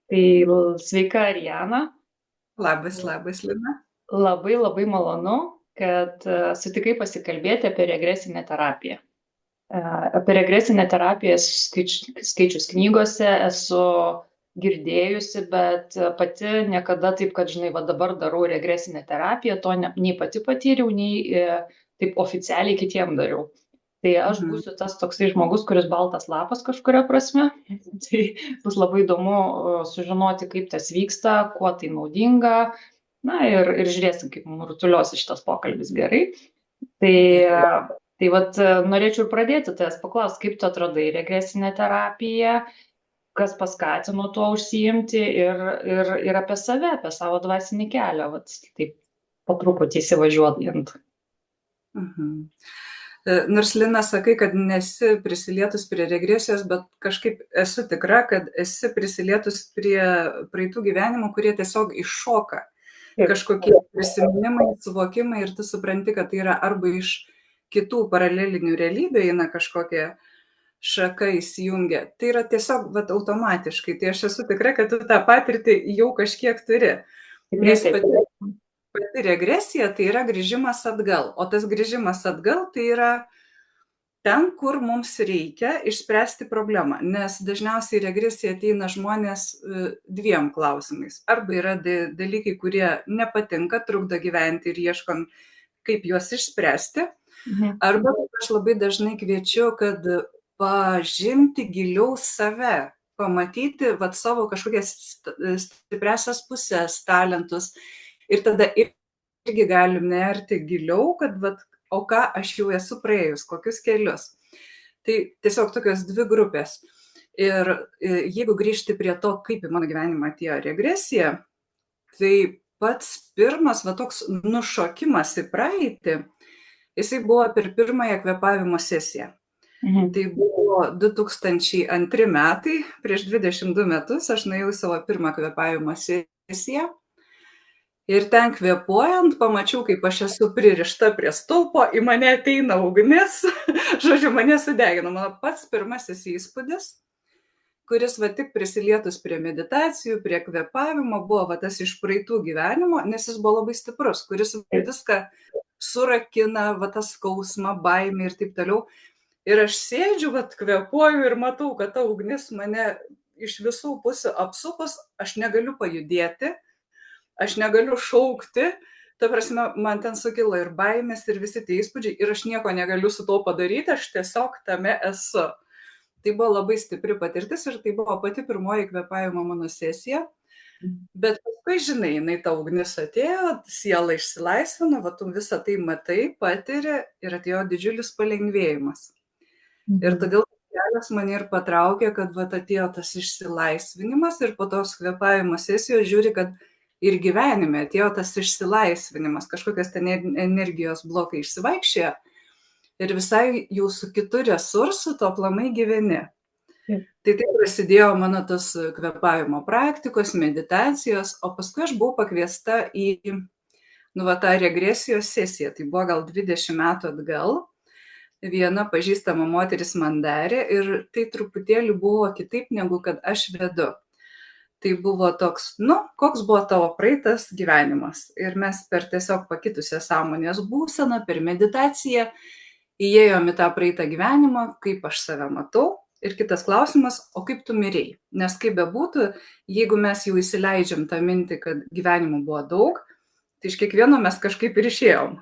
Tai sveika, Arijana. Labas, labas, Lina. Labai labai malonu, kad sutikai pasikalbėti apie regresinę terapiją. Apie regresinę terapiją esu skaičius knygose, esu girdėjusi, bet pati niekada taip, kad, žinai, va dabar darau regresinę terapiją, to nei pati patyriau, nei taip oficialiai kitiem dariau. Tai aš Mhm. būsiu tas toksai žmogus, kuris baltas lapas kažkuria prasme. Tai bus labai įdomu sužinoti, kaip tas vyksta, kuo tai naudinga. Na ir žiūrėsim, kaip mums rutuliosi šitas pokalbis gerai. Tai, Gerai. tai vat norėčiau ir pradėti tavęs paklausti, kaip tu atradai regresinę terapiją, kas paskatino tuo užsiimti ir apie save, apie savo dvasinį kelią. Vat taip po truputį įsivažiuojant. Mhm. Nors Lina sakai, kad nesi prisilietus prie regresijos, bet kažkaip esu tikra, kad esi prisilietus prie praeitų gyvenimų, kurie tiesiog iššoka. Taip. Kažkokie prisiminimai, suvokimai ir tu supranti, kad tai yra arba iš kitų paralelinių realybė eina kažkokie šaka įsijungia. Tai yra tiesiog automatiškai. Tai aš esu tikra, kad tu tą patirtį jau kažkiek turi. Tikrai Nes taip. pati regresija tai yra grįžimas atgal. O tas grįžimas atgal tai yra ten, kur mums reikia išspręsti problemą. Nes dažniausiai regresija ateina žmonės dviem klausimais. Arba yra dalykai, kurie nepatinka, trukdo gyventi ir ieškom, kaip juos išspręsti. Arba aš labai dažnai kviečiu, kad pažinti giliau save, pamatyti savo kažkokias stipriasias pusės, talentus. Ir tada irgi galim nerti giliau, kad o ką aš jau esu praėjus, kokius kelius. Tai tiesiog tokios dvi grupės. Ir jeigu grįžti prie to, kaip į mano gyvenimą atėjo regresija, tai pats pirmas toks nušokimas į praeitį, jisai buvo per pirmąją kvėpavimo sesiją. Tai buvo 2002 metai, prieš 22 metus aš nuėjau į savo pirmą kvėpavimo sesiją. Ir ten kvėpuojant, pamačiau, kaip aš esu pririšta prie stulpo, į mane ateina ugnis, žodžiu, mane sudegino. Mano pats pirmasis įspūdis, kuris tik prisilietus prie meditacijų, prie kvėpavimo, buvo tas iš praeitų gyvenimo, nes jis buvo labai stiprus, kuris viską surakina, tas skausmą, baimę ir taip toliau. Ir aš sėdžiu, kvėpuoju ir matau, kad ta ugnis mane iš visų pusių apsupus, aš negaliu pajudėti. Aš negaliu šaukti, ta prasme, man ten sukilo ir baimės, ir visi tie įspūdžiai, ir aš nieko negaliu su to padaryti, aš tiesiog tame esu. Tai buvo labai stipri patirtis ir tai buvo pati pirmoji kvėpavimo mano sesija. Bet paskui, žinai, jinai ta ugnis atėjo, siela išsilaisvino, tu visą tai matai, patiri ir atėjo didžiulis palengvėjimas. Ir todėl kelias mane ir patraukė, kad atėjo tas išsilaisvinimas ir po tos kvėpavimo sesijos žiūri, kad ir gyvenime atėjo tas išsilaisvinimas, kažkokios ten energijos blokai išsivaikščiojo ir visai jau su kitu resursu to aplamai gyveni. Tai prasidėjo mano tos kvėpavimo praktikos, meditacijos, o paskui aš buvau pakviesta į tą regresijos sesiją. Tai buvo gal 20 metų atgal. Viena pažįstama moteris man darė ir tai truputėlį buvo kitaip negu kad aš vedu. Tai buvo toks, koks buvo tavo praeitas gyvenimas. Ir mes per tiesiog pakitusią sąmonės būseną, per meditaciją įėjome į tą praeitą gyvenimą, kaip aš save matau. Ir kitas klausimas, o kaip tu mirei? Nes kaip bebūtų, jeigu mes jau įsileidžiam tą mintį, kad gyvenimų buvo daug, tai iš kiekvieno mes kažkaip ir išėjom.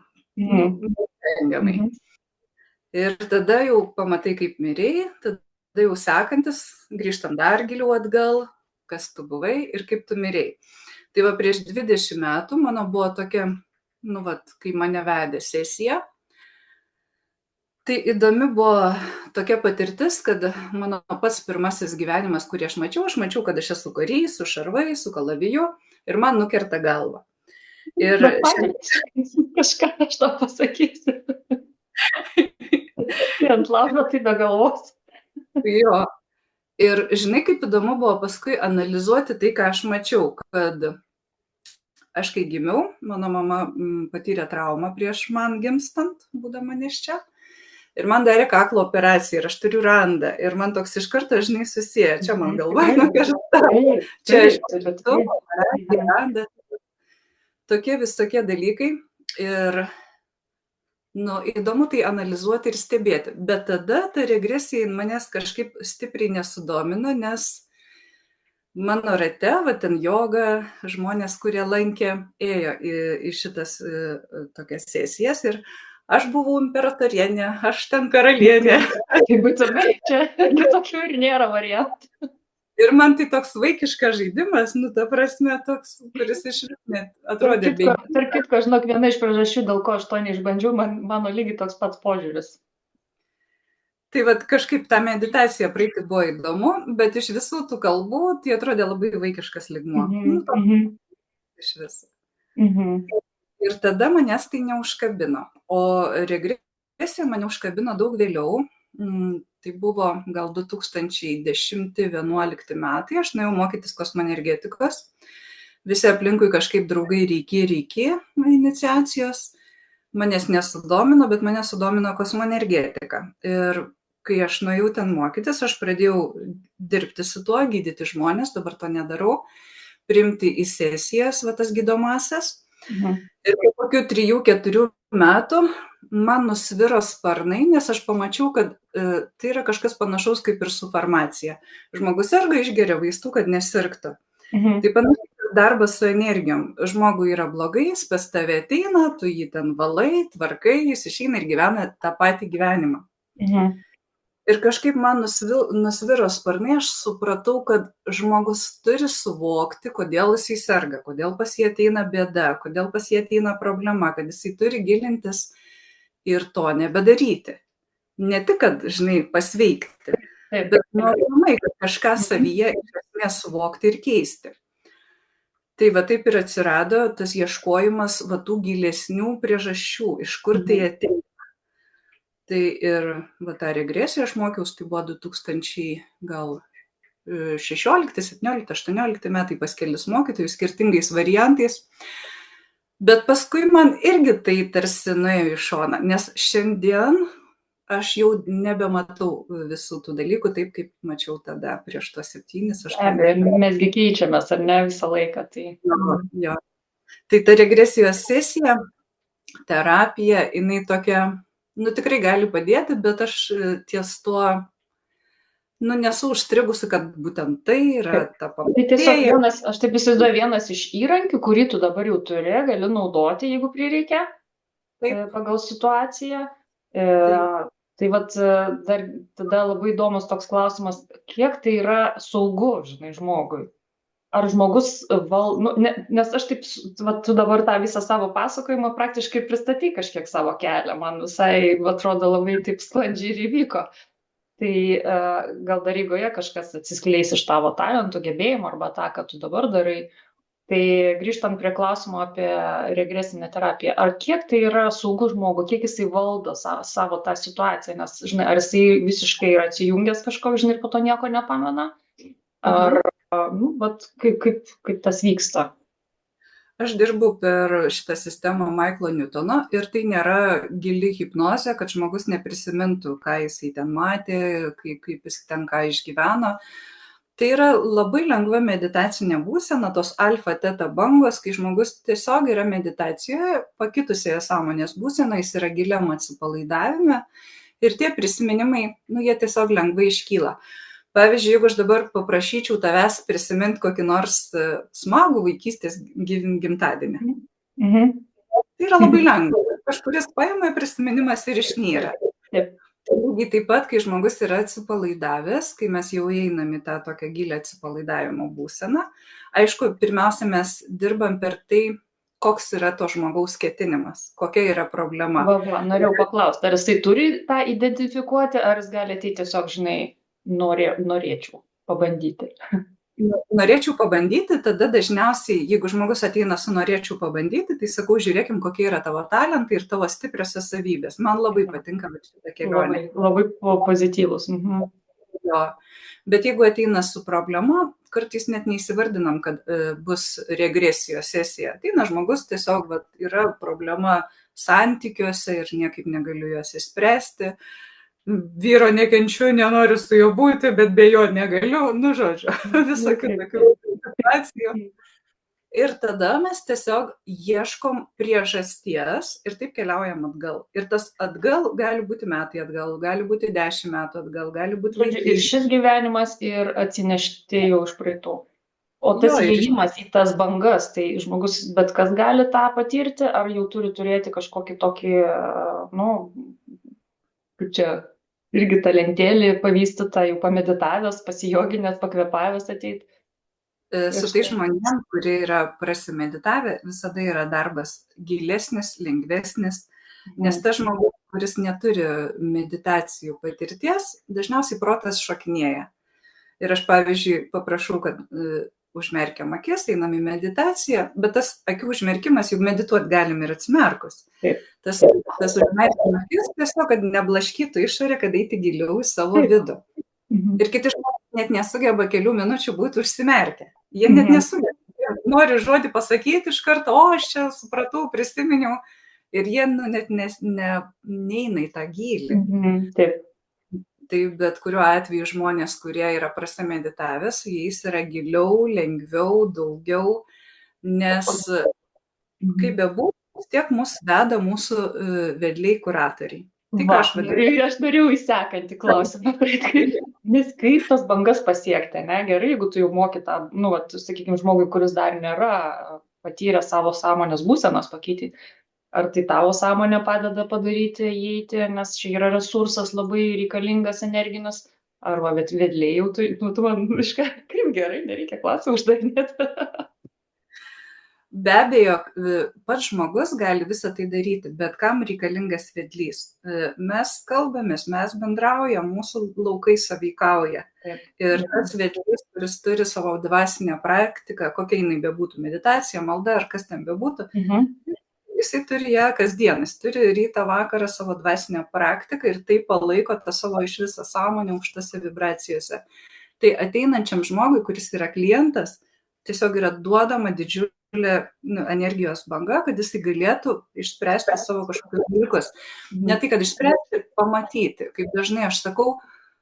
Ir tada jau pamatai, kaip mirei, tada jau sekantis, grįžtam dar giliau atgal, kas tu buvai ir kaip tu mirei. Tai prieš 20 metų mano buvo tokia, kai mane vedė sesija, tai įdomi buvo tokia patirtis, kad mano pats pirmasis gyvenimas, kurį aš mačiau, kad aš esu karys, su šarvais, su kalaviju ir man nukerta galvą. Ir kažką aš tau pasakysiu. Tai ant laužo, tai be galvos. Jo. Ir žinai, kaip įdomu buvo paskui analizuoti tai, ką aš mačiau, kad aš kai gimiau, mano mama patyrė traumą prieš man gimstant, būdama nėščia. Ir man darė kaklo operaciją ir aš turiu randą. Ir man toks iš karto, žinai, susiję. Čia man galva, čia aš randą. Tokie visokie dalykai. Ir įdomu tai analizuoti ir stebėti. Bet tada ta regresija manęs kažkaip stipriai nesudomino, nes mano rate, ten joga, žmonės, kurie lankė, ėjo į šitas tokias sesijas ir aš buvau imperatorienė, aš ten karalienė. Tai būtumai, čia kitokių ir nėra variantų. Ir man tai toks vaikiškas žaidimas, ta prasme, toks, kuris iš vis net atrodė bėgimas. Tarp kitko, žinok, viena iš priežasčių, dėl ko aš to neišbandžiau, mano lygiai toks pats požiūris. Tai kažkaip tą meditaciją praeiti buvo įdomu, bet iš visų tų kalbų tai atrodė labai vaikiškas lygmuo. Iš viso. Ir tada manęs tai neužkabino. O regresija mane užkabino daug vėliau. Tai buvo gal 2010-2011 metai. Aš nuėjau mokytis kosmoenergetikos. Visi aplinkui kažkaip draugai reikėjo iniciacijos. Manęs nesudomino, bet mane sudomino kosmoenergetika. Ir kai aš nuėjau ten mokytis, aš pradėjau dirbti su tuo, gydyti žmonės, dabar to nedarau, priimti į sesijas, tas gydomasias. Ir po kokių 3-4 metų man nusviro sparnai, nes aš pamačiau, kad tai yra kažkas panašaus kaip ir su farmacija. Žmogus serga, išgeria vaistų, kad nesirgtų. Tai panašiai darbas su energijom. Žmogui yra blogai, jis pas tave ateina, tu jį ten valai, tvarkai, jis išeina ir gyvena tą patį gyvenimą. Ir kažkaip man nusviro sparnai, aš supratau, kad žmogus turi suvokti, kodėl jisai serga, kodėl pas jį ateina bėda, kodėl pas jį ateina problema, kad jisai turi gilintis ir to nebedaryti. Ne tik, kad, žinai, pasveikti, bet normaliai, kad kažką savyje iš esmės suvokti ir keisti. Tai taip ir atsirado tas ieškojimas tų gilesnių priežasčių, iš kur tai ateina. Tai ir tą regresiją aš mokiausi, tai buvo 2016, 17, 18 metai pas kelis mokytojus skirtingais variantais. Bet paskui man irgi tai tarsi nuėjo į šoną, nes šiandien aš jau nebematau visų tų dalykų taip, kaip mačiau tada prieš tuos 7-8. Mesgi keičiamės, ar ne, visą laiką. Jo. Tai ta regresijos sesija, terapija, jinai tokia, tikrai gali padėti, bet aš ties tuo, nesu užstrigusi, kad būtent tai yra ta pamokė. Tai tiesiog aš taip įsivaizduoju, vienas iš įrankių, kurį tu dabar jau turi, gali naudoti, jeigu prireikia, pagal situaciją. Tai dar tada labai įdomus toks klausimas, kiek tai yra saugu, žinai, žmogui. Ar žmogus nes aš taip, tu dabar tą visą savo pasakojimą praktiškai pristatai kažkiek savo kelią, man visai atrodo labai taip sklandžiai ir įvyko. Tai gal dar eigoje kažkas atsiskleis iš tavo talentų, gebėjimų arba tą, ką tu dabar darai. Tai grįžtant prie klausimo apie regresinę terapiją, ar kiek tai yra saugu žmogui, kiek jisai valdo savo tą situaciją, nes, žinai, ar jisai visiškai yra atsijungęs kažkoks, žinai, ir po to nieko nepamena, ar kaip tas vyksta? Aš dirbu per šitą sistemą Michaelo Newtono ir tai nėra gili hipnozė, kad žmogus neprisimintų, ką jisai ten matė, kaip jis ten ką išgyveno. Tai yra labai lengva meditacinė būsena, tos alfa-teta bangos, kai žmogus tiesiog yra meditacijoje, pakitusioje sąmonės būsena, jis yra giliam atsipalaidavime ir tie prisiminimai, jie tiesiog lengvai iškyla. Pavyzdžiui, jeigu aš dabar paprašyčiau tavęs prisiminti kokį nors smagų vaikystės gimtadienį. Tai yra labai lengva. Kažkuris paima prisiminimas ir išnyra. Lygiai taip pat, kai žmogus yra atsipalaidavęs, kai mes jau einam į tą tokią gilę atsipalaidavimo būseną, aišku, pirmiausia, mes dirbam per tai, koks yra to žmogaus ketinimas, kokia yra problema. Norėjau paklausti, ar jisai turi tą identifikuoti, ar jis gali ateiti tiesiog, žinai, norėčiau pabandyti. Norėčiau pabandyti, tada dažniausiai, jeigu žmogus ateina su norėčiau pabandyti, tai sakau, žiūrėkim, kokie yra tavo talentai ir tavo stipriosios savybės. Man labai patinka šitą kelionę. Labai pozityvus. Jo. Bet jeigu ateina su problema, kartais net neįsivardinam, kad bus regresijos sesija. Ateina žmogus, tiesiog yra problema santykiuose ir niekaip negaliu jos išspręsti. vyro nekenčiu, nenoriu su juo būti, bet be jo negaliu, nu žodžiu, visokių tokių situacijų. Ir tada mes tiesiog ieškom priežasties ir taip keliaujam atgal. Ir tas atgal gali būti metai atgal, gali būti 10 metų atgal, gali būti Žodžiu, ir šis gyvenimas, ir atsinešti jau iš praeitų. O tas Jo, ir įėjimas į tas bangas, tai žmogus bet kas gali tą patirti, ar jau turi turėti kažkokį tokį, nu, kaip čia, irgi talentėlį pavystytą, jau pameditavęs, pasijoginęs, pakvėpavęs ateit. su tai žmonėm, kurie yra prasimeditavę, visada yra darbas gilesnis, lengvesnis, nes tas žmogus, kuris neturi meditacijų patirties, dažniausiai protas šokinėja. Ir aš, pavyzdžiui, paprašau, kad užmerkiam akis, einam į meditaciją, bet tas akių užmerkimas, juk medituoti galim ir atsimerkus. Taip. Tas užmerkiam akis tiesiog, kad neblaškytų išorę, kad eiti giliau į savo vidų. Ir kiti žmonės net nesugeba kelių minučių būti užsimerkę. Jie net nesugeba. Nori žodį pasakyti iš karto, o aš čia supratau, prisiminiau. Ir jie net neina į tą gylį. Taip. Tai bet kuriuo atveju žmonės, kurie yra prasimeditavę, su jais yra giliau, lengviau, daugiau, nes kaip bebūtų, vis tiek mus veda mūsų vedliai kuratoriai. Tai ką aš vadinu? Aš norėjau įsekantį klausimą, nes kaip tas bangas pasiekti, ne? Gerai, jeigu tu jau moki tą, nu, vat, sakykime, žmogui, kuris dar nėra patyrę savo sąmonės būsenos pakeityti. Ar tai tavo sąmonė padeda padaryti, įeiti, nes čia yra resursas labai reikalingas, energinis, arba bet vedliai jau tu man išką, kaip gerai, nereikia klausimų uždavinėti. Be abejo, pats žmogus gali visą tai daryti, bet kam reikalingas vedlys? Mes kalbamės, mes bendraujam, mūsų laukai sąveikauja. Ir tas vedlys, kuris turi savo dvasinę praktiką, kokia jinai bebūtų, meditacija, malda ar kas ten bebūtų, jisai turi ją kasdien, jis turi rytą vakarą savo dvasinę praktiką ir tai palaiko tą savo iš visą sąmonę aukštose vibracijose. Tai ateinančiam žmogui, kuris yra klientas, tiesiog yra duodama didžiulė energijos banga, kad jisai galėtų išspręsti savo kažkokius dalykus. Ne tai, kad išspręsti, pamatyti. Kaip dažnai aš sakau,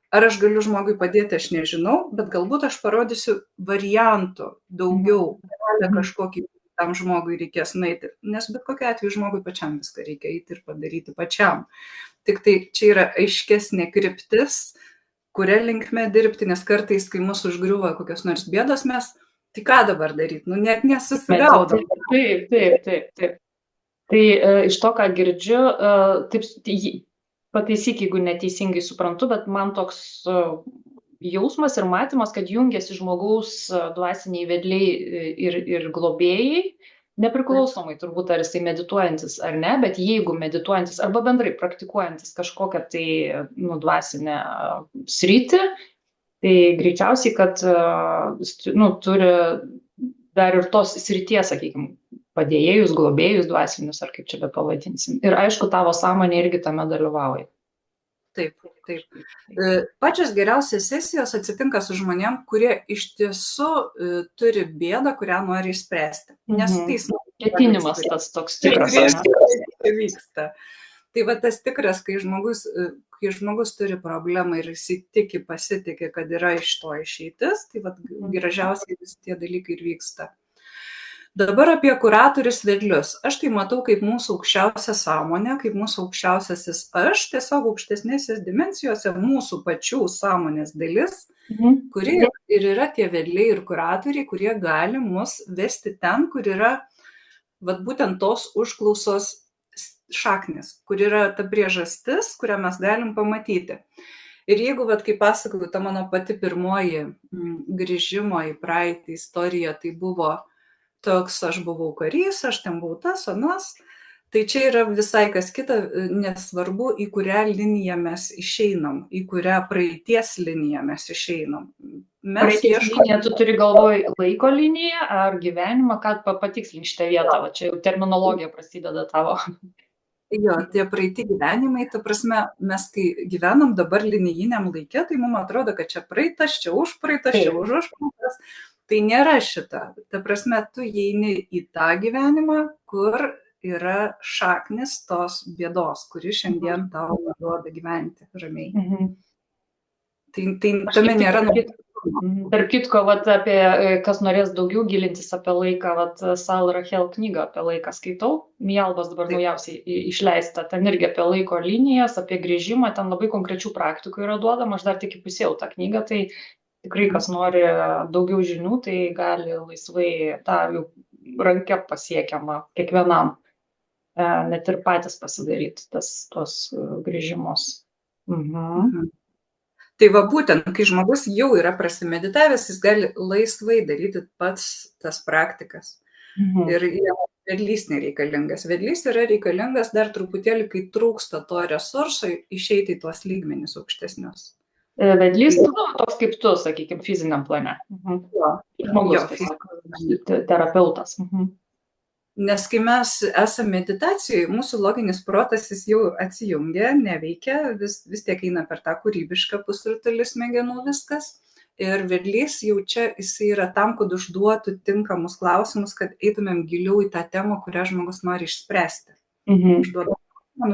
ar aš galiu žmogui padėti, aš nežinau, bet galbūt aš parodysiu variantų daugiau, kažkokį tam žmogui reikės nueiti, nes bet kokiu atveju žmogui pačiam viską reikia eiti ir padaryti pačiam. Tik tai čia yra aiškesnė kryptis, kuria linkme dirbti, nes kartais, kai mūsų užgriuva kokios nors bėdos, mes, tai ką dabar daryti? Nu, net nesusigaudom. Taip. Tai iš to, ką girdžiu, taip, pataisyk, jeigu neteisingai suprantu, bet man toks jausmas ir matymas, kad jungiasi žmogaus dvasiniai vedliai ir globėjai, nepriklausomai turbūt ar jisai medituojantis ar ne, bet jeigu medituojantis arba bendrai praktikuojantis kažkokią tai dvasinę sritį, tai greičiausiai, kad turi dar ir tos srities, sakykime, padėjėjus, globėjus dvasinius, ar kaip čia be pavadinsim. Ir aišku, tavo sąmonė irgi tame dalyvauja. Taip. Pačios geriausios sesijos atsitinka su žmonėm, kurie iš tiesų turi bėdą, kurią nori išspręsti. Nes ketinimas tas toks tikras. Vyksta. Tai va tas tikras, kai žmogus turi problemą ir įsitiki, pasitikė, kad yra iš to išeitis, tai va gražiausiai visi tie dalykai ir vyksta. Dabar apie kuratorius vedlius. Aš tai matau kaip mūsų aukščiausia sąmonė, kaip mūsų aukščiausiasis aš, tiesiog aukštesnėse dimensijose mūsų pačių sąmonės dalis, kuri ir yra tie vedliai ir kuratoriai, kurie gali mus vesti ten, kur yra vat, būtent tos užklausos šaknis, kur yra ta priežastis, kurią mes galim pamatyti. Ir jeigu, vat, kaip pasakoju, ta mano pati pirmoji grįžimo į praeitį istorija, tai buvo toks, aš buvau karys, aš ten buvau tas, anas, tai čia yra visai kas kita, nesvarbu, į kurią liniją mes išeinam, į kurią praeities liniją mes išeinam. Praeities liniją, tu turi galvoj laiko liniją ar gyvenimą, kad patikslink šitą vietą, va, čia jau terminologija prasideda tavo. Jo, tie praeiti gyvenimai, ta prasme, mes kai gyvenam dabar linijiniam laikė, tai mums atrodo, kad čia praeitas, čia užpraeitas, čia užpraeitas. Tai nėra šita. Ta prasme, tu įeini į tą gyvenimą, kur yra šaknis tos bėdos, kuri šiandien tau duoda gyventi ramiai. Tai tame nėra. Tarp kitko, vat, apie, kas norės daugiau gilintis apie laiką, vat, Sal Rachel knygą apie laiką skaitau, Mialbos dabar naujausiai išleista, ten irgi apie laiko linijas, apie grįžimą, ten labai konkrečių praktikų yra duodama, aš dar tik įpusėjau tą knygą, tai tikrai kas nori daugiau žinių, tai gali laisvai tą jau rankę pasiekiamą kiekvienam, net ir patys pasidaryti tuos grįžimus. Tai va būtent, kai žmogus jau yra prasimeditavęs, jis gali laisvai daryti pats tas praktikas. Ir vedlys nereikalingas. Vedlys yra reikalingas dar truputėlį, kai trūksta to resurso, išeiti į tuos lygmenis aukštesnius. Vedlys, toks kaip tu, sakykime, fiziniam plane. Žmogus, terapeutas. Nes kai mes esame meditacijoje, mūsų loginis protas jis jau atsijungia, neveikia, vis tiek eina per tą kūrybišką pusrutulį smegenų viskas. Ir vedlys jau čia jisai yra tam, kad užduotų tinkamus klausimus, kad eitumėm giliau į tą temą, kurią žmogus nori išspręsti. Užduodu,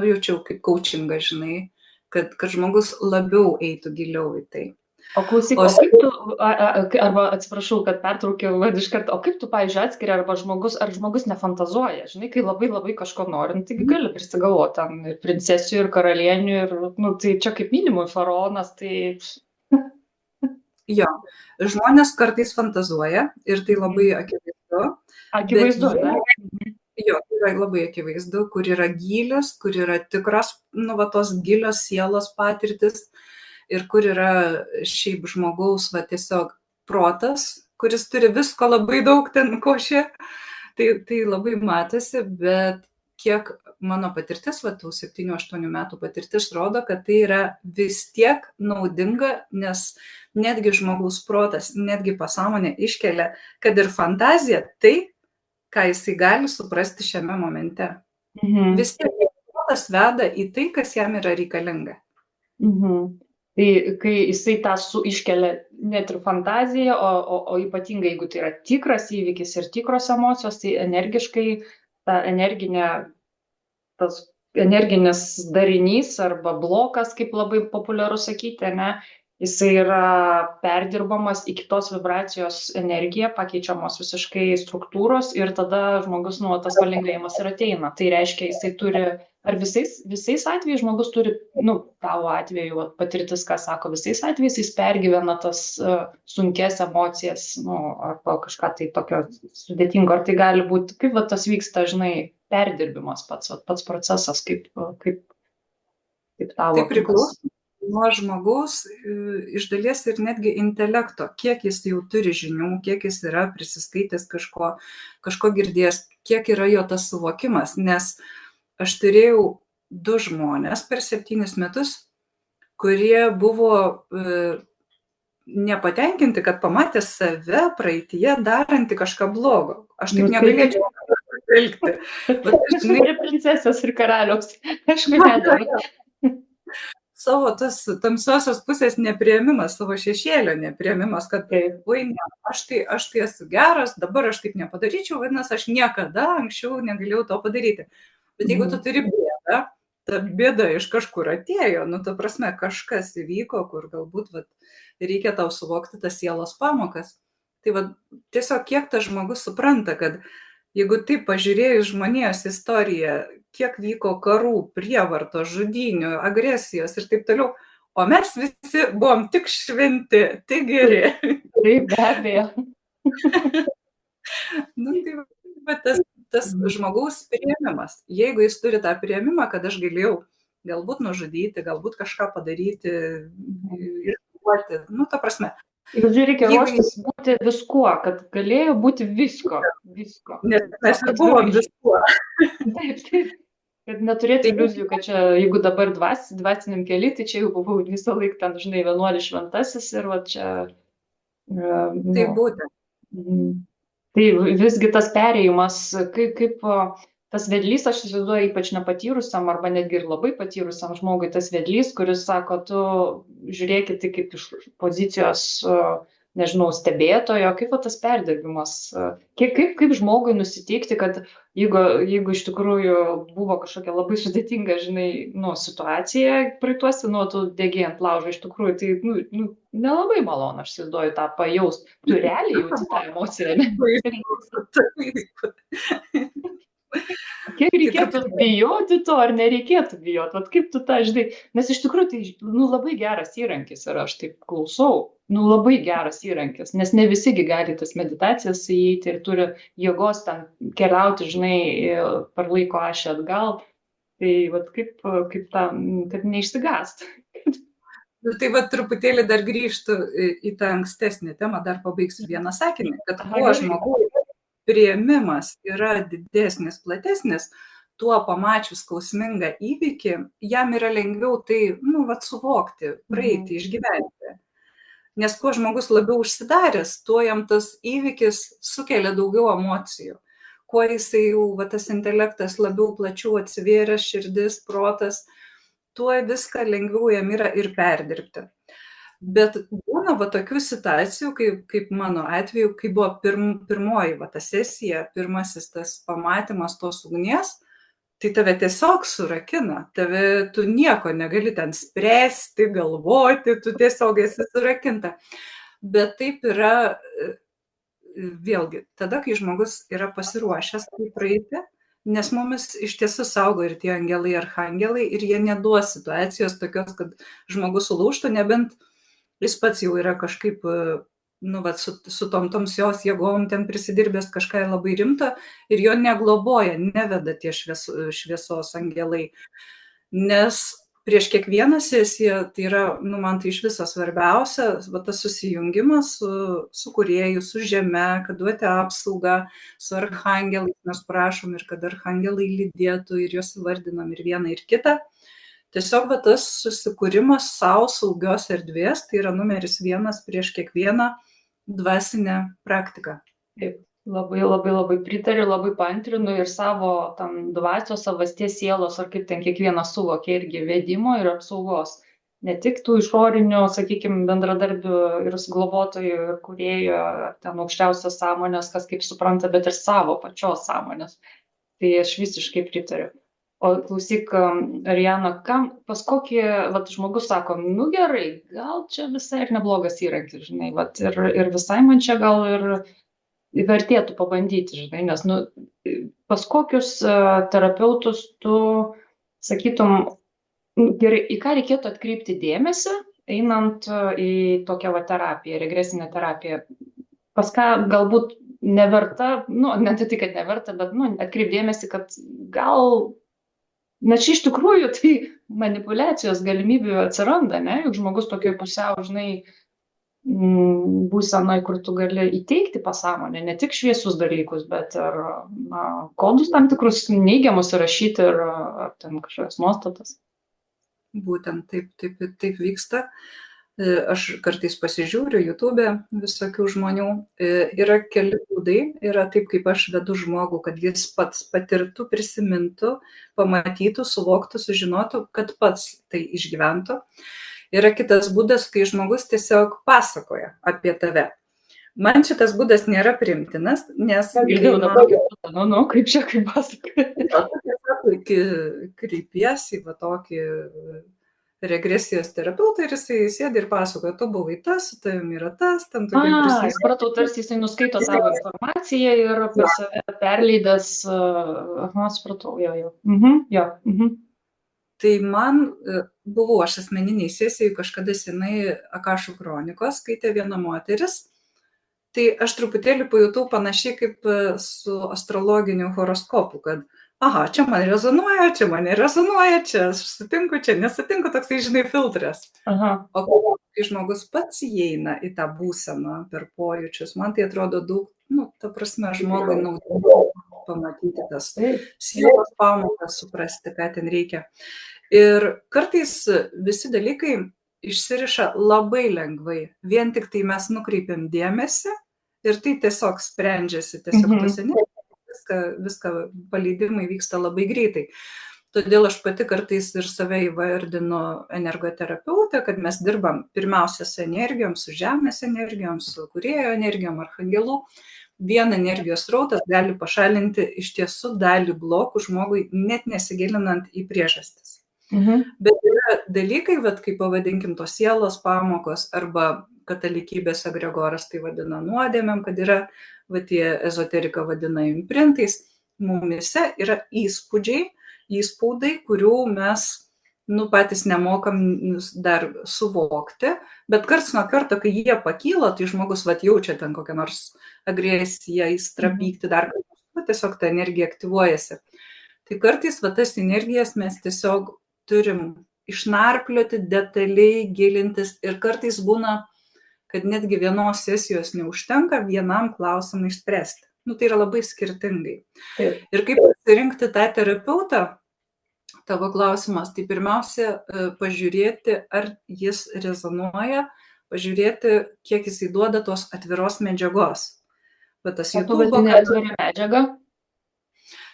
jaučiau kaip coachingą, žinai, kad žmogus labiau eitų giliau į tai. O klausyk, o kaip tu, arba atsiprašau, kad pertraukiau iš karto, o kaip tu, pavyzdžiui, atskiri, ar žmogus nefantazuoja, žinai, kai labai kažko norint, tai gali prisigalvoti ten ir princesių, ir karalienių, ir, tai čia kaip minimum faraonas, tai... Jo, žmonės kartais fantazuoja ir tai labai akivaizdu. Akivaizdu, ne? Jo, yra labai akivaizdu, kur yra gylios, kur yra tikros, tos gilios sielos patirtis. Ir kur yra šiaip žmogaus, tiesiog protas, kuris turi visko labai daug ten košė, tai labai matosi, bet kiek mano patirtis, tų 7-8 metų patirtis rodo, kad tai yra vis tiek naudinga, nes netgi žmogaus protas, netgi pasąmonė iškelia, kad ir fantazija tai, ką jisai gali suprasti šiame momente. Vis tiek protas veda į tai, kas jam yra reikalinga. Tai kai jisai tą iškelia net ir fantaziją, o ypatingai jeigu tai yra tikras įvykis ir tikros emocijos, tai energiškai ta energinis darinys arba blokas, kaip labai populiaru sakyti, ne, jisai yra perdirbamas į kitos vibracijos energiją, pakeičiamos visiškai struktūros ir tada žmogus, tas palengvėjimas ir ateina. Tai reiškia, jisai turi, ar visais atvejais žmogus turi, tavo atveju patirtis, ką sako, visais atvejais jis pergyvena tas sunkes emocijas, arba kažką tai tokio sudėtingo, ar tai gali būti, kaip tas vyksta, žinai, perdirbimas pats procesas, kaip tavo. Tai priklauso nuo žmogaus iš dalies ir netgi intelekto, kiek jis jau turi žinių, kiek jis yra prisiskaitęs kažko girdėjęs, kiek yra jo tas suvokimas, nes aš turėjau 2 žmonės per 7 metus, kurie buvo nepatenkinti, kad pamatė save praeityje darantį kažką blogo. Aš taip negalėčiau elgti. Ir princesės ir karaliaus. Aišku, nedaro. Savo tas tamsiosios pusės nepriėmimas, savo šešėlio nepriėmimas, kad oi, ne, aš tai esu geras, dabar aš taip nepadaryčiau, vadinasi, aš niekada anksčiau negalėjau to padaryti. Bet jeigu tu turi bėdą, ta bėda iš kažkur atėjo, ta prasme, kažkas įvyko, kur galbūt reikia tau suvokti tas sielos pamokas. Tai tiesiog kiek tas žmogus supranta, kad jeigu taip pažiūrėjus žmonijos istoriją, kiek vyko karų, prievartos, žudynių, agresijos ir taip toliau, o mes visi buvom tik šventi, tik geri. Taip, be abejo. Tas žmogaus priėmimas, jeigu jis turi tą priėmimą, kad aš galėjau galbūt nužudyti, galbūt kažką padaryti, išduoti, ta prasme. Žodžiu, reikia ruoštis būti viskuo, kad galėjo būti visko. Nes mes ir buvom viskuo. Taip. Kad neturėti iliuzijų, kad čia, jeigu dabar dvasiniam keli, tai čia jau buvau visą laiką ten, žinai, vienuolis šventasis ir čia... Tai būtent. Tai visgi tas perėjimas, kaip tas vedlys, aš įsivaizduoju, ypač nepatyrusiam arba netgi ir labai patyrusiam žmogui, tas vedlys, kuris sako, tu žiūrėkit tai kaip iš pozicijos nežinau, stebėtojo, kaip tas perdirbimas, kaip žmogui nusiteikti, kad jeigu iš tikrųjų buvo kažkokia labai sudėtinga, žinai, nu, situacija praeituose, nu, tu degi ant laužo, iš tikrųjų, tai, nelabai malonu, aš įsivaizduoju tą pajaust. Tu realiai jauti tą emociją, ne? Kiek reikėtų bijoti to, ar nereikėtų bijoti? Vat kaip tu tą, žinai, nes iš tikrųjų tai, labai geras įrankis ir aš taip klausau, labai geras įrankis, nes ne visigi gali tas meditacijas įeiti ir turi jėgos ten keliauti, žinai, per laiko ašį atgal. Tai vat kaip tą, kad neišsigąst. Tai va truputėlį dar grįžtų į tą ankstesnį temą, dar pabaigsiu vieną sakinį, kad kuo žmogaus priėmimas yra didesnis, platesnis, tuo pamačius skausmingą įvykį, jam yra lengviau tai, suvokti, praeiti, išgyventi. Nes kuo žmogus labiau užsidaręs, tuo jam tas įvykis sukelia daugiau emocijų. Kuo jisai jau, tas intelektas labiau plačiau atsivėręs, širdis, protas, tuo viską lengviau jam yra ir perdirbti. Bet būna tokių situacijų, kaip mano atveju, kai buvo pirmoji ta sesija, pirmasis tas pamatymas tos ugnies, tai tave tiesiog surakina, tu nieko negali ten spręsti, galvoti, tu tiesiog esi surakinta. Bet taip yra, vėlgi, tada, kai žmogus yra pasiruošęs tai praeiti, nes mumis iš tiesų saugo ir tie angelai, archangelai, ir jie neduos situacijos tokios, kad žmogus sulūžtų, nebent jis pats jau yra kažkaip, su tom tamsios jėgom ten prisidirbęs kažką labai rimto ir jo negloboja, neveda tie šviesos angelai. Nes prieš kiekvieną sesiją, tai yra, man tai iš viso svarbiausia, tas susijungimas su kūrėju, su žeme, kad duoti apsaugą, su archangelais mes prašom ir kad archangelai lydėtų ir juos vardinam ir vieną ir kitą. Tiesiog tas susikūrimas savo saugios erdvės, tai yra numeris 1 prieš kiekvieną dvasinę praktiką. Taip, labai pritariu, labai paantrinu ir savo tam dvasios, savasties, sielos, ar kaip ten kiekvienas suvokia irgi vedimo ir apsaugos. Ne tik tų išorinių, sakykime, bendradarbių ir globotojų ir kūrėjų, ar ten aukščiausios sąmonės, kas kaip supranta, bet ir savo pačios sąmonės. Tai aš visiškai pritariu. O klausyk, Ariana, pas kokį, žmogus sako, gerai, gal čia visai ir neblogas įrankis, žinai, ir visai man čia gal ir vertėtų pabandyti, žinai, nes, pas kokius terapeutus tu sakytum, gerai, į ką reikėtų atkreipti dėmesį, einant į tokią terapiją, regresinę terapiją, pas ką galbūt neverta, ne tai, kad neverta, bet, atkreipdėmėsi, kad gal, nes iš tikrųjų tai manipuliacijos galimybių atsiranda, ne, juk žmogus tokioj pusiau, žinai, būsenoj, kur tu gali įteikti pasąmonę, ne tik šviesius dalykus, bet ir kodus tam tikrus neigiamus įrašyti ir ten kažkokias nuostatas. Būtent taip vyksta. Aš kartais pasižiūriu YouTube visokių žmonių, yra keli būdai, yra taip, kaip aš vedu žmogų, kad jis pats patirtų, prisimintų, pamatytų, suvoktų, sužinotų, kad pats tai išgyventų. Yra kitas būdas, kai žmogus tiesiog pasakoja apie tave. Man šitas būdas nėra priimtinas, nes... Kaip čia, kaip pasakoja? Tiesiog kreipiesi į tokį regresijos terapeutą ir jisai sėdi ir pasakoja, tu buvai tas, su tavim yra tas, ten tokia prisimė. Supratau, tarsi jisai nuskaito savo informaciją ir per save perleidęs, supratau, jo. Tai man buvau aš asmeniniai sesijai, kažkada senai Akašų kronikos skaitė viena moteris, tai aš truputėlį pajutau panašiai kaip su astrologiniu horoskopu, kad aha, čia man rezonuoja, čia man nerezonuoja, čia aš sutinku, čia nesutinku, toksai, žinai, filtras. O kai žmogus pats įeina į tą būseną per pojūčius, man tai atrodo daug, ta prasme, žmogui naudinga pamatyti tas sielos pamokas, suprasti, ką ten reikia. Ir kartais visi dalykai išsiriša labai lengvai, vien tik tai mes nukreipiam dėmesį ir tai tiesiog sprendžiasi, tiesiog tos energijos. Viską paleidimai vyksta labai greitai. Todėl aš pati kartais ir save įvardinu energoterapeutė, kad mes dirbam pirmiausia su energijom, su žemės energijom, su kūrėjo energijom, archangelų. Vien energijos srautas gali pašalinti iš tiesų dalį blokų žmogui, net nesigilinant į priežastis. Bet yra dalykai, kaip pavadinkim, tos sielos pamokos arba katalikybės egregoras tai vadina nuodėmėm, kad yra, tie ezoterika vadina imprintais, mumise yra įspaudai, kurių mes patys nemokam dar suvokti, bet karts nuo karto, kai jie pakyla, tai žmogus jaučia ten kokią nors agresiją, aistrą, pyktį, dar tiesiog ta energija aktyvuojasi. Tai kartais tas energijas mes tiesiog turim išnarplioti, detaliai gilintis ir kartais būna, kad netgi vienos sesijos neužtenka vienam klausimui išspręsti. Tai yra labai skirtingai. Taip. Ir kaip pasirinkti tą terapeutą, tavo klausimas, tai pirmiausia pažiūrėti, ar jis rezonuoja, pažiūrėti, kiek jisai duoda tos atviros medžiagos. Tas YouTube medžiaga.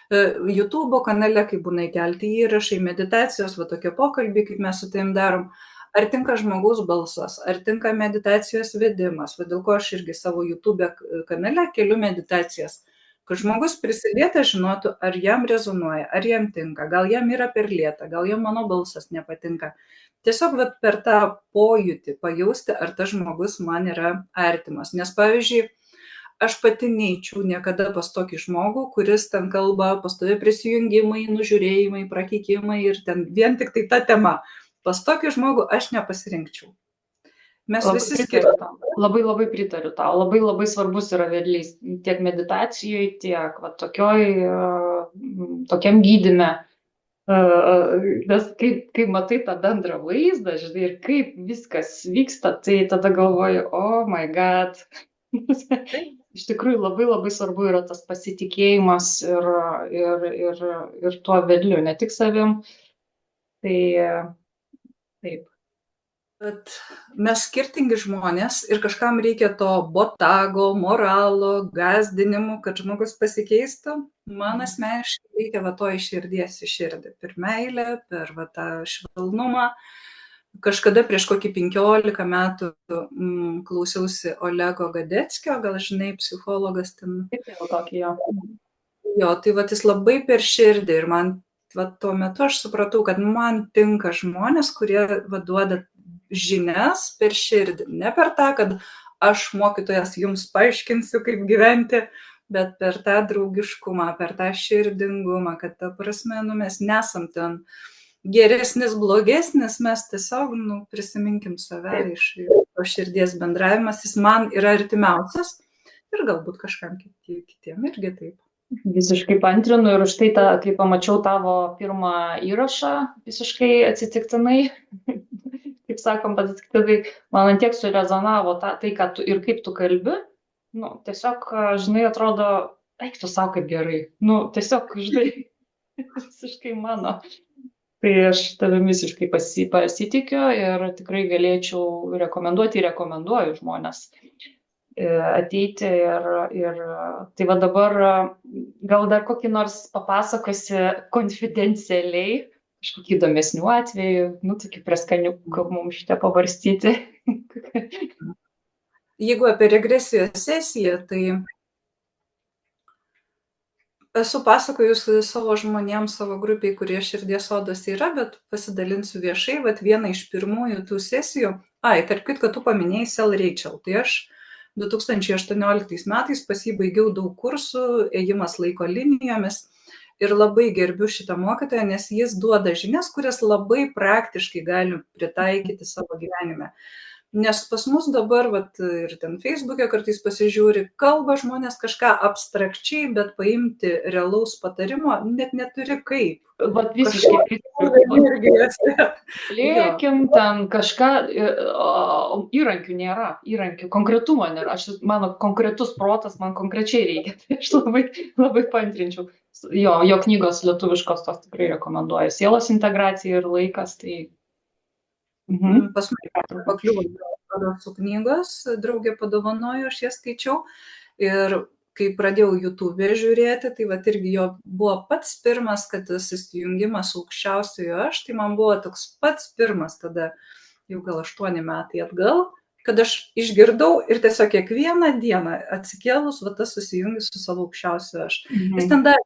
YouTube kanale, kai būna įkelti įrašai, meditacijos, tokie pokalbiai, kaip mes su tavim darom, ar tinka žmogaus balsas, ar tinka meditacijos vedimas, dėl ko aš irgi savo YouTube kanale keliu meditacijas, kad žmogus prisilietęs žinotų, ar jam rezonuoja, ar jam tinka, gal jam yra per lėta, gal jam mano balsas nepatinka. Tiesiog per tą pojūtį pajausti, ar tas žmogus man yra artimas. Nes pavyzdžiui, aš pati neičiau niekada pas tokį žmogų, kuris ten kalba pastovi prisijungimai, nužiūrėjimai, prakeikimai ir ten vien tik tai ta tema. Pas tokį žmogų aš nepasirinkčiau. Mes visi skiriam. Labai pritariu tau. Labai svarbus yra vedlys tiek meditacijoje, tiek tokiam gydyme. Nes kai matai tą bendrą vaizdą, žinai, ir kaip viskas vyksta, tai tada galvoju, oh my god. Iš tikrųjų labai svarbu yra tas pasitikėjimas ir tuo vedliu, ne tik savim. Tai taip. Bet mes skirtingi žmonės ir kažkam reikia to botago, moralo, gąsdinimų, kad žmogus pasikeistų. Man asmeniškai reikia to iš širdies į širdį. Per meilę, per tą švelnumą. Kažkada prieš kokį 15 metų klausiausi Olego Gadeckio, gal žinai, psichologas ten. Jo, tai jis labai per širdį ir man tuo metu aš supratau, kad man tinka žmonės, kurie duoda žinias per širdį. Ne per tą, kad aš mokytojas jums paaiškinsiu, kaip gyventi, bet per tą draugiškumą, per tą širdingumą, kad ta prasme, mes nesam ten geresnis, blogesnis, mes tiesiog, prisiminkim save iš širdies bendravimas, jis man yra artimiausias ir galbūt kažkam kitiem irgi taip. Visiškai pantrinu ir už tai, kai pamačiau tavo pirmą įrašą, visiškai atsitiktinai, kaip sakom, atsitiktinai, man ant tiek surezonavo tai, ką tu ir kaip tu kalbi, tiesiog, žinai, atrodo, eik tu savo kaip gerai, tiesiog, žinai, visiškai mano. Tai aš tavim visiškai pasitikiu ir tikrai galėčiau rekomenduoju žmonės ateiti ir tai dabar gal dar kokį nors papasakosi konfidencialiai, kažkokį įdomesnių atvejų, tokį preskaniuką mums šitą pavarstyti. Jeigu apie regresijos sesiją, tai esu pasakojusi savo žmonėms, savo grupiai, kurie širdies sodose yra, bet pasidalinsiu viešai, vieną iš pirmųjų tų sesijų. Tarp kitko, tu paminėjai Sel Rachel, tai aš 2018 metais pas jį baigiau daug kursų, ėjimas laiko linijomis ir labai gerbiu šitą mokytoją, nes jis duoda žinias, kurias labai praktiškai galim pritaikyti savo gyvenime. Nes pas mus dabar, ir ten Facebook'e kartais pasižiūri, kalba žmonės kažką abstrakčiai, bet paimti realaus patarimo net neturi kaip. Visiškai. Lėkim ten kažką, įrankių nėra, konkretumo nėra. Mano konkretus protas, man konkrečiai reikia. Tai aš labai paantrinčiau. Jo knygos lietuviškos tos tikrai rekomenduoju. Sielos integracija ir laikas, tai Pas mane pakliuvo su knygos, draugė padovanojo, aš jas skaičiau ir kai pradėjau YouTube žiūrėti, tai vat irgi jo buvo pats pirmas, kad tas įsijungimas aukščiausiojo aš, tai man buvo toks pats pirmas tada, jau gal 8 metai atgal, kad aš išgirdau ir tiesiog kiekvieną dieną atsikėlus, va tas susijungis su savo aukščiausiu aš. Jis ten dar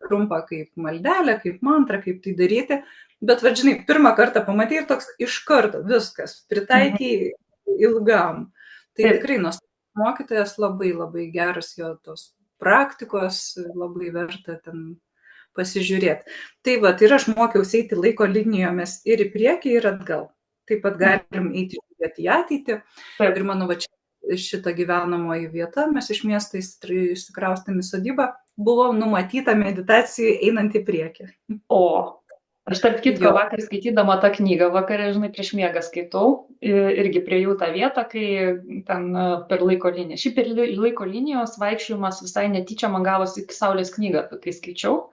trumpą kaip maldelę, kaip mantrą, kaip tai daryti, bet, va, žinai, pirmą kartą pamatai ir toks iš karto viskas, pritaikiai ilgam. Tai tikrai nuostabus mokytojas, labai labai geras jo tos praktikos, labai verta ten pasižiūrėti. Tai va, ir aš mokiausi eiti laiko linijomis ir į priekį, ir atgal. Taip pat galim eiti į ateitį. Ir mano va šita gyvenamoji vieta, mes iš miesto išsikraustėm į sodybą, buvo numatyta meditacijai einant į priekį. O, aš tarp kitko vakar skaitydama tą knygą, vakarė, žinai, prieš miegą skaitau, irgi priejau tą vietą, kai ten per laiko liniją. Šiaip per laiko linijos vaikščiojimas visai netyčia man gavosi Saulės knygą, kai skaičiau.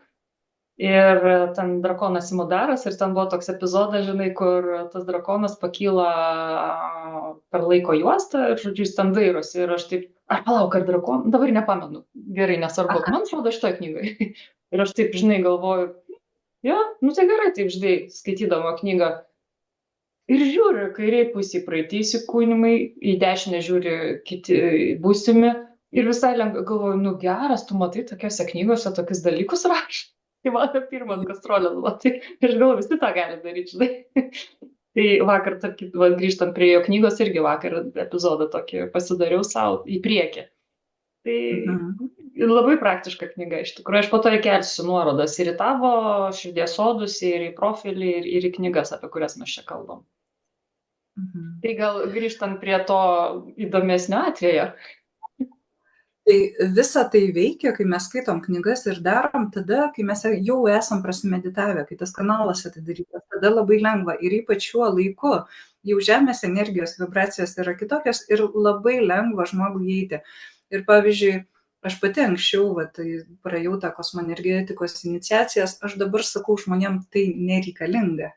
Ir ten drakonas Simudaras, ir ten buvo toks epizodas, žinai, kur tas drakonas pakyla per laiko juostą ir, žodžiu, jis ten dairosi. Ir aš taip, palauk, ar drakonas, dabar nepamenu, gerai, nesvarbu, man atrodo šitoj knygai. Ir aš taip, žinai, galvoju, jo, nu tai gerai, taip, žinai, skaitydama knygą. Ir žiūri, kairiai pusė praeitį įsikūnimai, į dešinę žiūri kiti būsimi. Ir visai lengva galvoju, nu geras, tu matai tokiose knygose tokius dalykus rašai. Tai mano pirmas gastrolė, tai aš galvoju, visi tą gali daryti, žinai. Tai vakar, grįžtant prie jo knygos, irgi vakar epizodą tokį pasidariau savo į priekį. Tai labai praktiška knyga, iš tikrųjų. Aš po to įkelsiu nuorodas ir į tavo širdies sodus, ir į profilį, ir į knygas, apie kurias mes čia kalbam. Tai gal grįžtant prie to įdomesnio atvejo. Tai visa tai veikia, kai mes skaitom knygas ir darom tada, kai mes jau esam prasimeditavę, kai tas kanalas atidarytas, tada labai lengva. Ir ypač šiuo laiku jau žemės energijos vibracijos yra kitokios ir labai lengva žmogui įeiti. Ir pavyzdžiui, aš pati anksčiau praėjau tą kosmoenergetikos iniciacijas, aš dabar sakau žmonėm, tai nereikalinga.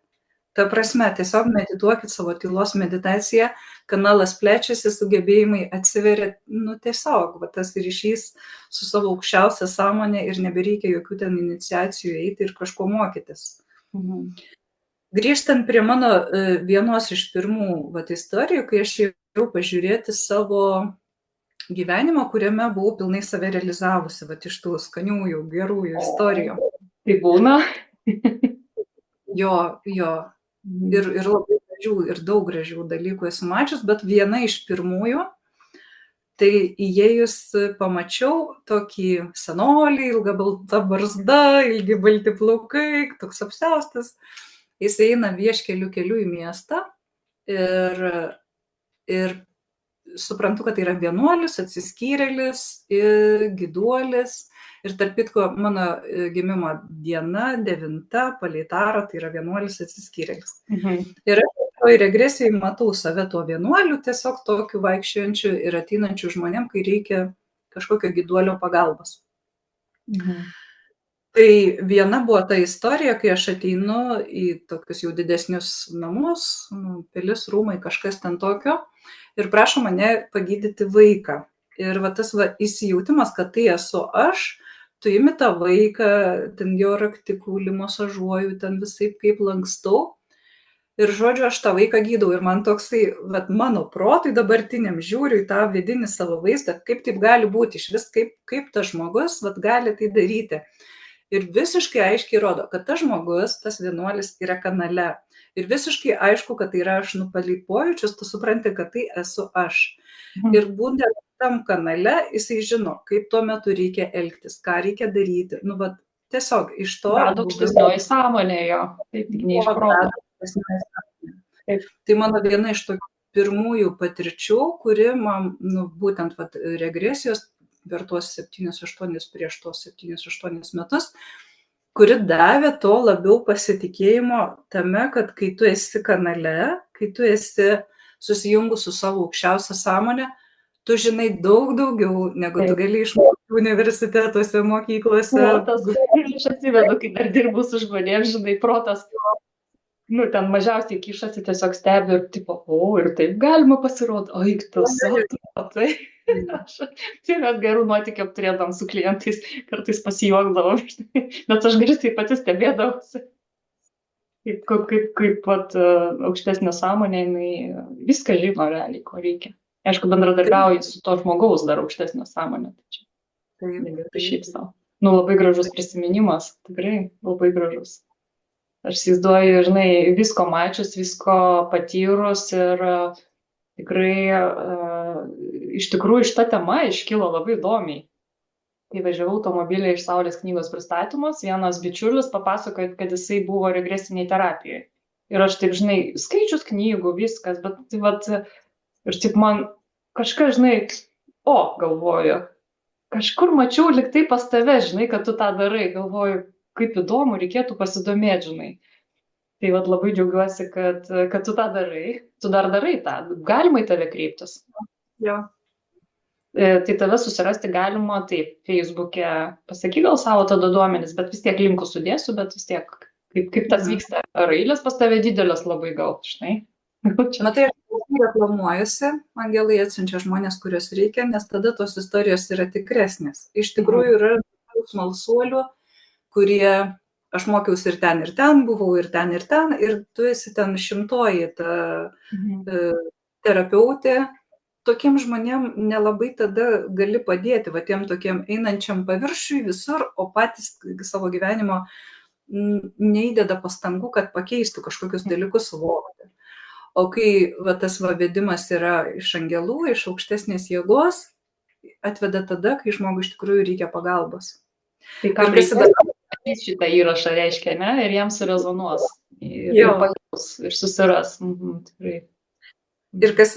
Ta prasme, tiesiog medituokit savo tylos meditaciją, kanalas plečiasi, sugebėjimai atsiveria, nu tiesiog, tas ryšys su savo aukščiausia sąmonė ir nebereikia jokių ten iniciacijų eiti ir kažko mokytis. Grįžtant prie mano vienos iš pirmų istorijų, kai aš jau pažiūrėti savo gyvenimą, kuriame buvau pilnai save realizavusi, iš tų skaniųjų, gerųjų istorijų. Tai būna? Jo. Ir labai gražių, ir daug gražių dalykų esu mačius, bet viena iš pirmųjų, tai įėjus pamačiau tokį senolį, ilga balta barzda, ilgi balti plaukai, toks apsiaustas. Jis eina vieškeliu keliu į miestą ir suprantu, kad tai yra vienuolis, atsiskyrėlis, giduolis. Ir tarp kitko, mano gimimo diena 9 palei tarą, tai yra vienuolis atsiskyrėlis. Ir aš toj regresijai matau save tuo vienuoliu, tiesiog tokiu vaikščiojančiu ir ateinančiu žmonėm, kai reikia kažkokio giduolio pagalbos. Tai viena buvo ta istorija, kai aš ateinu į tokius jau didesnius namus, pilis, rūmai, kažkas ten tokio, ir prašo mane pagydyti vaiką. Ir tas įsijautimas, kad tai esu aš, tu imi tą vaiką, ten jo raktikulį masažuoju, ten visaip kaip lankstau. Ir žodžiu, aš tą vaiką gydau. Ir man toksai, mano protui dabartiniam žiūriu į tą vidinį savo vaizdą, kaip taip gali būti, iš vis kaip tas žmogus gali tai daryti. Ir visiškai aiškiai rodo, kad tas žmogus, tas vienuolis yra kanale. Ir visiškai aišku, kad tai yra aš, palei pojūčius, tu supranti, kad tai esu aš. Ir būtent tam kanale jisai žino, kaip tuo metu reikia elgtis, ką reikia daryti. Tiesiog iš to... Aukštesnioji sąmonė jo, taip tik ne iš proto. Tai mano viena iš tokių pirmųjų patirčių, kuri man, būtent regresijos per tuos 7-8 prieš tuos 7-8 metus, kuri davė to labiau pasitikėjimo tame, kad kai tu esi kanale, kai tu esi susijungus su savo aukščiausia sąmonė, tu žinai daug daugiau, negu tu gali išmokti universitetuose, mokyklose. Aš atsimenu, kai dar dirbu su žmonėms, žinai, protas nu, ten mažiausiai kišasi, tiesiog stebi ir tipo, o, ir taip galima pasirodo, o, juk tas, tai. Aš tiek gerų nuotykių apturėdam su klientais, kartais pasijuokdavom, bet aš garsiai pati stebėdavausi. Kaip vat, aukštesnė sąmonė, jinai viską žino realiai, ko reikia. Aišku, bendradarbiauji su to žmogaus dar aukštesnė sąmonė. Tai šiaip savo. Nu, labai gražus prisiminimas, tikrai labai gražus. Aš įsivaizduoju, žinai, visko mačius, visko patyrus ir tikrai iš tikrųjų šita tema iškilo labai įdomiai. Kai važiavau automobilį iš Saulės knygos pristatymus, vienas bičiulis papasakojo, kad jisai buvo regresiniai terapijoje. Ir aš taip, žinai, skaičius knygų, viskas, bet tai vat, ir taip man kažką, žinai, galvoju, kažkur mačiau liktai pas tave, žinai, kad tu tą darai, galvoju, kaip įdomu, reikėtų pasidomėti, žinai. Tai vat labai džiaugiuosi, kad tu tą darai, tu dar darai tą, galima į tave kreiptis. Jo. Tai tave susirasti galima, taip, Facebook'e, pasakyk gal savo tada duomenis, bet vis tiek linkus sudėsiu, bet vis tiek, kaip tas vyksta, ar eilės pas tave didelės labai gal, žinai? Matai, aš reklamuojuosi, angelai atsiunčia žmonės, kurios reikia, nes tada tos istorijos yra tikresnės. Iš tikrųjų yra smalsuolių, kurie, aš mokiausi ir ten, buvau ir ten, ir tu esi ten 100-oji ta terapeutė. Tokiem žmonėm nelabai tada gali padėti, va tiem tokiem einančiam paviršiui visur, o patys savo gyvenimo neįdeda pastangų, kad pakeistų kažkokius dalykus suvokti. O kai va, tas vedimas yra iš angelų, iš aukštesnės jėgos, atveda tada, kai žmogui iš tikrųjų reikia pagalbos. Tai kam reikia šitą įrašą reiškia, ne? Ir jam surezonuos. Ir pajaus, ir susiras. Tikrai. Ir kas